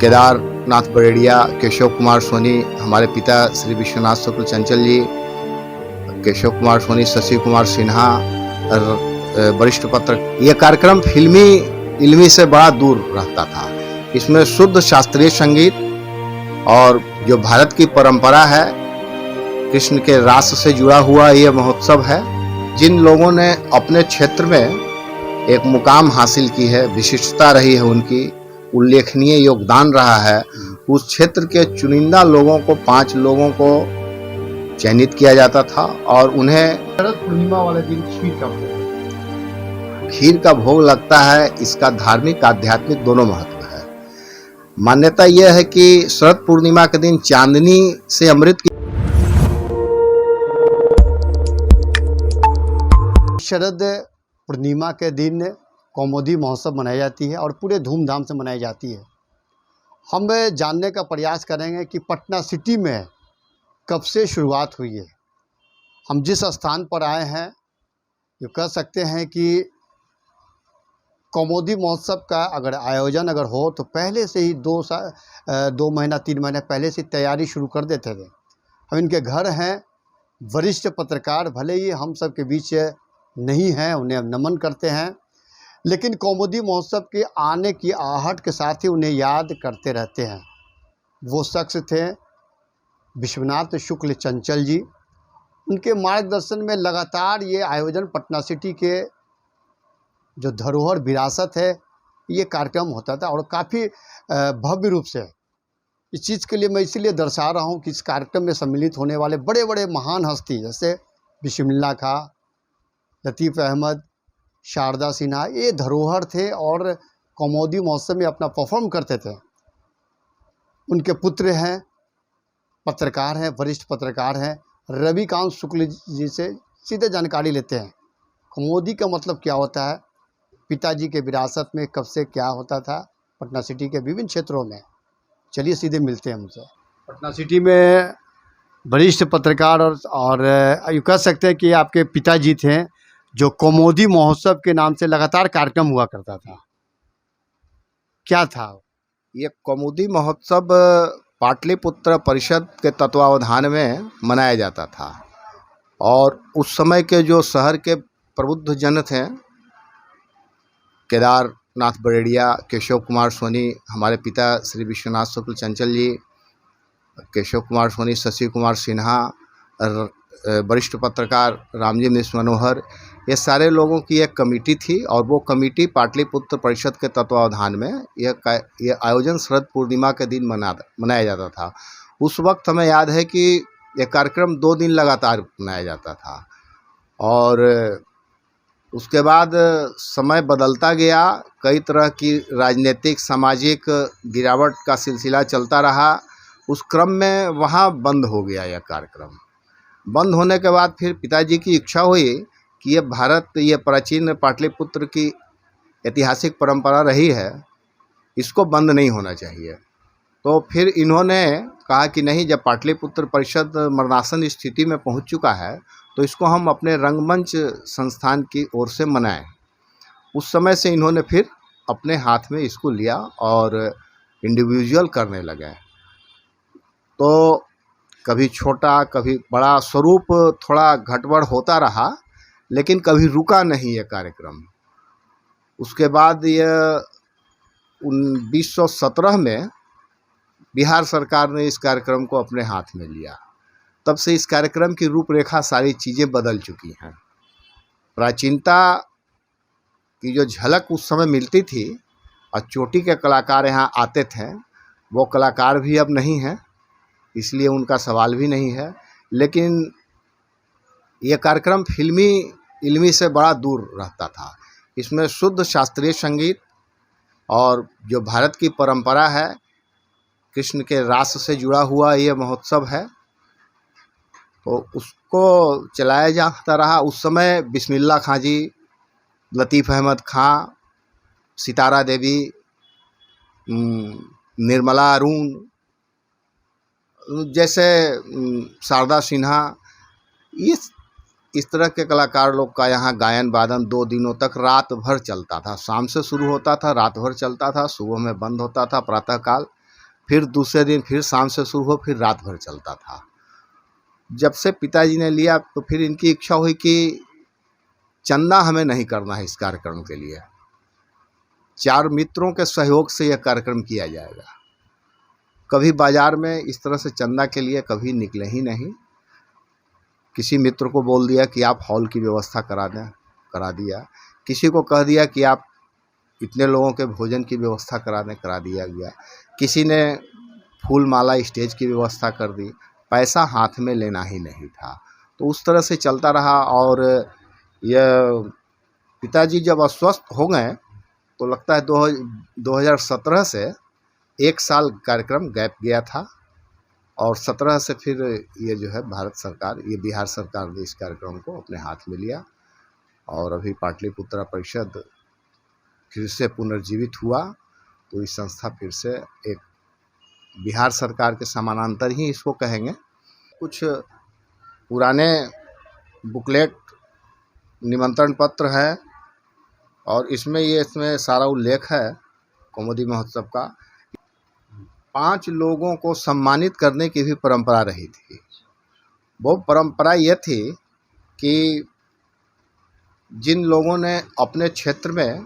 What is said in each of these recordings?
केदारनाथ बरेड़िया, केशव कुमार सोनी, हमारे पिता श्री विश्वनाथ शुक्ल चंचल जी, केशव कुमार सोनी, शशि कुमार सिन्हा, वरिष्ठ पत्रकार। यह कार्यक्रम फिल्मी से बड़ा दूर रहता था। इसमें शुद्ध शास्त्रीय संगीत और जो भारत की परंपरा है, कृष्ण के रास से जुड़ा हुआ यह महोत्सव है। जिन लोगों ने अपने क्षेत्र में एक मुकाम हासिल की है, विशिष्टता रही है, उनकी उल्लेखनीय योगदान रहा है, उस क्षेत्र के चुनिंदा लोगों को 5 लोगों को चयनित किया जाता था और उन्हें शरद पूर्णिमा वाले दिन खीर का भोग लगता है। इसका धार्मिक आध्यात्मिक दोनों महत्व है। मान्यता यह है कि शरद पूर्णिमा के दिन चांदनी से अमृत की शरद पूर्णिमा के दिन कौमुदी महोत्सव मनाई जाती है और पूरे धूमधाम से मनाई जाती है। हम जानने का प्रयास करेंगे कि पटना सिटी में कब से शुरुआत हुई है। हम जिस स्थान पर आए हैं, ये कह सकते हैं कि कौमुदी महोत्सव का आयोजन हो तो पहले से ही 2 महीना 3 महीने पहले से तैयारी शुरू कर देते थे। हम इनके घर हैं, वरिष्ठ पत्रकार, भले ही हम सब के बीच नहीं हैं, उन्हें नमन करते हैं, लेकिन कौमुदी महोत्सव के आने की आहट के साथ ही उन्हें याद करते रहते हैं। वो शख्स थे विश्वनाथ शुक्ल चंचल जी। उनके मार्गदर्शन में लगातार ये आयोजन पटना सिटी के जो धरोहर विरासत है, ये कार्यक्रम होता था और काफ़ी भव्य रूप से। इस चीज़ के लिए मैं इसीलिए दर्शा रहा हूँ कि इस कार्यक्रम में सम्मिलित होने वाले बड़े बड़े महान हस्ती जैसे बिस्मिल्लाह खां, लतीफ़ अहमद, शारदा सिन्हा, ये धरोहर थे और कौमुदी महोत्सव में अपना परफॉर्म करते थे। उनके पुत्र हैं, पत्रकार हैं, वरिष्ठ पत्रकार हैं, रविकांत शुक्ल जी से सीधे जानकारी लेते हैं कौमुदी का मतलब क्या होता है, पिताजी के विरासत में कब से क्या होता था पटना सिटी के विभिन्न क्षेत्रों में। चलिए सीधे मिलते हैं हमसे। पटना सिटी में वरिष्ठ पत्रकार और यूँ कह सकते हैं कि आपके पिताजी थे, जो कौमुदी महोत्सव के नाम से लगातार कार्यक्रम हुआ करता था। क्या था ये कौमुदी महोत्सव? पाटलिपुत्र परिषद के तत्वावधान में मनाया जाता था और उस समय के जो शहर के प्रबुद्ध जन थे, केदारनाथ बरेड़िया, केशव कुमार सोनी, हमारे पिता श्री विश्वनाथ शुक्ल चंचल जी, केशव कुमार सोनी, शशि कुमार सिन्हा, वरिष्ठ पत्रकार रामजी मिश्र मनोहर, ये सारे लोगों की एक कमेटी थी और वो कमेटी पाटलिपुत्र परिषद के तत्वावधान में यह आयोजन शरद पूर्णिमा के दिन मनाया जाता था। उस वक्त हमें याद है कि यह कार्यक्रम 2 दिन लगातार मनाया जाता था और उसके बाद समय बदलता गया। कई तरह की राजनीतिक सामाजिक गिरावट का सिलसिला चलता रहा। उस क्रम में वहाँ बंद हो गया यह कार्यक्रम। बंद होने के बाद फिर पिताजी की इच्छा हुई कि ये प्राचीन पाटलिपुत्र की ऐतिहासिक परंपरा रही है, इसको बंद नहीं होना चाहिए। तो फिर इन्होंने कहा कि नहीं, जब पाटलिपुत्र परिषद मरणासन स्थिति में पहुंच चुका है तो इसको हम अपने रंगमंच संस्थान की ओर से मनाएं। उस समय से इन्होंने फिर अपने हाथ में इसको लिया और इंडिविजुअल करने लगे। तो कभी छोटा कभी बड़ा स्वरूप थोड़ा घटबढ़ होता रहा, लेकिन कभी रुका नहीं ये कार्यक्रम। उसके बाद यह 1917 में बिहार सरकार ने इस कार्यक्रम को अपने हाथ में लिया। तब से इस कार्यक्रम की रूपरेखा, सारी चीज़ें बदल चुकी हैं। प्राचीनता की जो झलक उस समय मिलती थी और चोटी के कलाकार यहाँ आते थे, वो कलाकार भी अब नहीं हैं, इसलिए उनका सवाल भी नहीं है। लेकिन यह कार्यक्रम फिल्मी से बड़ा दूर रहता था। इसमें शुद्ध शास्त्रीय संगीत और जो भारत की परंपरा है, कृष्ण के रास से जुड़ा हुआ यह महोत्सव है, तो उसको चलाया जाता रहा। उस समय बिस्मिल्लाह खां जी, लतीफ़ अहमद खां, सितारा देवी, निर्मला अरुण जैसे, शारदा सिन्हा, इस तरह के कलाकार लोग का यहाँ गायन वादन 2 दिनों तक रात भर चलता था। शाम से शुरू होता था, रात भर चलता था, सुबह में बंद होता था प्रातःकाल। फिर दूसरे दिन फिर शाम से शुरू हो, फिर रात भर चलता था। जब से पिताजी ने लिया तो फिर इनकी इच्छा हुई कि चंदा हमें नहीं करना है इस कार्यक्रम के लिए, 4 मित्रों के सहयोग से यह कार्यक्रम किया जाएगा। कभी बाजार में इस तरह से चंदा के लिए कभी निकले ही नहीं। किसी मित्र को बोल दिया कि आप हॉल की व्यवस्था करा दें, करा दिया। किसी को कह दिया कि आप इतने लोगों के भोजन की व्यवस्था करा दें, करा दिया गया। किसी ने फूल माला स्टेज की व्यवस्था कर दी। पैसा हाथ में लेना ही नहीं था। तो उस तरह से चलता रहा। और यह पिताजी जब अस्वस्थ हो गए तो लगता है 2017 से 1 साल कार्यक्रम गैप गया था, और 17 से फिर ये जो है भारत सरकार, ये बिहार सरकार ने इस कार्यक्रम को अपने हाथ में लिया, और अभी पाटलिपुत्रा परिषद फिर से पुनर्जीवित हुआ। तो इस संस्था फिर से एक बिहार सरकार के समानांतर ही इसको कहेंगे। कुछ पुराने बुकलेट, निमंत्रण पत्र है, और इसमें सारा उल्लेख है कौमुदी महोत्सव का। 5 लोगों को सम्मानित करने की भी परंपरा रही थी। वो परंपरा ये थी कि जिन लोगों ने अपने क्षेत्र में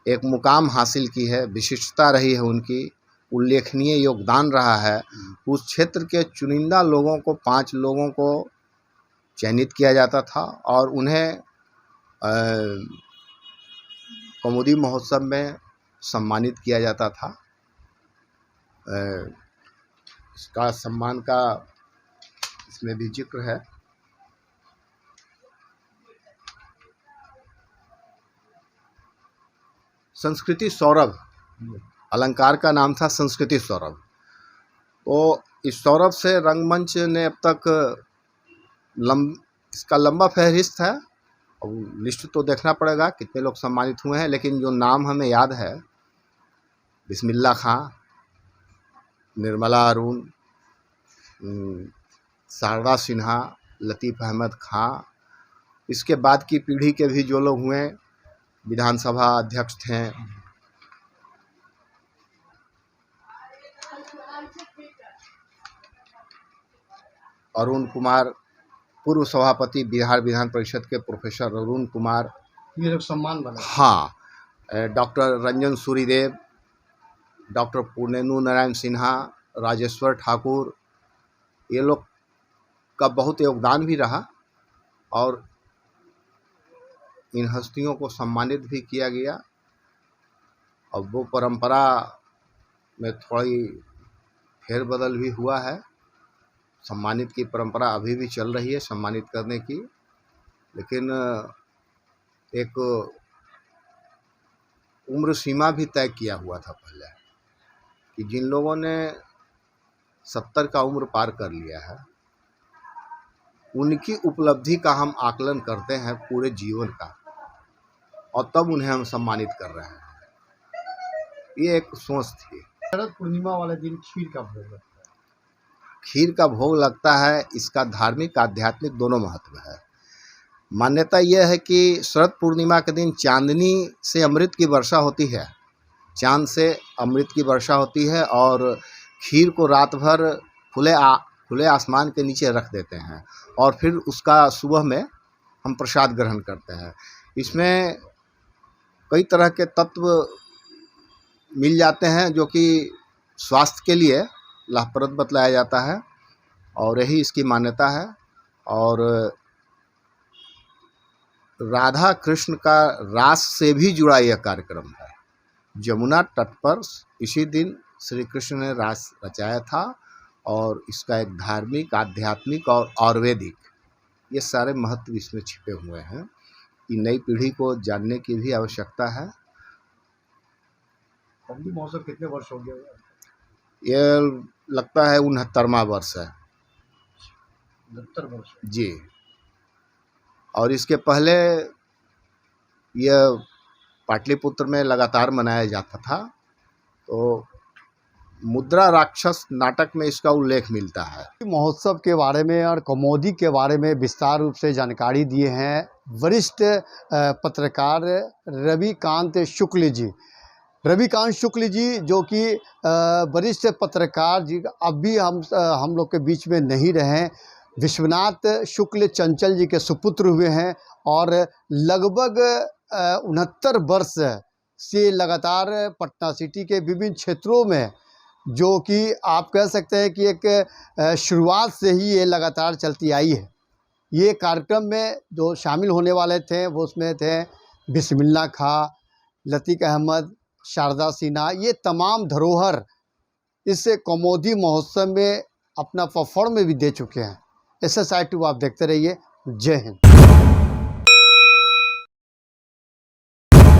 एक मुकाम हासिल की है, विशिष्टता रही है उनकी, उल्लेखनीय योगदान रहा है, उस क्षेत्र के चुनिंदा लोगों को, 5 लोगों को चयनित किया जाता था और उन्हें कौमुदी महोत्सव में सम्मानित किया जाता था। इसका सम्मान का इसमें भी जिक्र है। संस्कृति सौरभ, अलंकार का नाम था संस्कृति सौरभ। तो इस सौरभ से रंगमंच ने अब तक इसका लंबा फहरिस्त है, और लिस्ट तो देखना पड़ेगा कितने लोग सम्मानित हुए हैं, लेकिन जो नाम हमें याद है, बिस्मिल्लाह खां, निर्मला अरुण, शारदा सिन्हा, लतीफ़ अहमद खां, इसके बाद की पीढ़ी के भी जो लोग हुए, विधानसभा अध्यक्ष थे, अरुण कुमार, पूर्व सभापति बिहार विधान परिषद के प्रोफेसर अरुण कुमार, ये लोग सम्मान बना। हाँ, डॉक्टर रंजन सूरिदेव, डॉक्टर पूर्णेंदु नारायण सिन्हा, राजेश्वर ठाकुर, ये लोग का बहुत योगदान भी रहा, और इन हस्तियों को सम्मानित भी किया गया। और वो परंपरा में थोड़ी फेरबदल भी हुआ है। सम्मानित की परंपरा अभी भी चल रही है, सम्मानित करने की, लेकिन एक उम्र सीमा भी तय किया हुआ था पहले कि जिन लोगों ने 70 का उम्र पार कर लिया है, उनकी उपलब्धि का हम आकलन करते हैं पूरे जीवन का, और तब उन्हें हम सम्मानित कर रहे हैं। ये एक सोच थी। शरद पूर्णिमा वाले दिन खीर का भोग लगता है। खीर का भोग लगता है, इसका धार्मिक आध्यात्मिक दोनों महत्व है। मान्यता यह है कि शरद पूर्णिमा के दिन चांदनी से अमृत की वर्षा होती है, चांद से अमृत की वर्षा होती है, और खीर को रात भर खुले आसमान के नीचे रख देते हैं, और फिर उसका सुबह में हम प्रसाद ग्रहण करते हैं। इसमें कई तरह के तत्व मिल जाते हैं जो कि स्वास्थ्य के लिए लाभप्रद बतलाया जाता है, और यही इसकी मान्यता है। और राधा कृष्ण का रास से भी जुड़ा यह कार्यक्रम है। जमुना तट पर इसी दिन श्री कृष्ण ने रास रचाया था, और इसका एक धार्मिक, आध्यात्मिक और आयुर्वेदिक, ये सारे महत्व इसमें छिपे हुए हैं। कि नई पीढ़ी को जानने की भी आवश्यकता है। कौमुदी महोत्सव कितने वर्ष हो गए? ये लगता है 69वां वर्ष है 69 वर्ष जी। और इसके पहले यह पाटलिपुत्र में लगातार मनाया जाता था। तो मुद्रा राक्षस नाटक में इसका उल्लेख मिलता है। महोत्सव के बारे में और कौमुदी के बारे में विस्तार रूप से जानकारी दिए हैं वरिष्ठ पत्रकार रविकांत शुक्ल जी। रविकांत शुक्ल जी जो कि वरिष्ठ पत्रकार जी अब भी हम लोग के बीच में नहीं रहे, विश्वनाथ शुक्ल चंचल जी के सुपुत्र हुए हैं और लगभग 69 वर्ष से लगातार पटना सिटी के विभिन्न क्षेत्रों में, जो कि आप कह सकते हैं कि एक शुरुआत से ही ये लगातार चलती आई है। ये कार्यक्रम में जो शामिल होने वाले थे वो उसमें थे बिस्मिल्लाह खां, लतीफ़ अहमद, शारदा सिन्हा, ये तमाम धरोहर इस कौमुदी महोत्सव में अपना परफॉर्म भी दे चुके हैं। SSI 2 आप देखते रहिए। जय हिंद।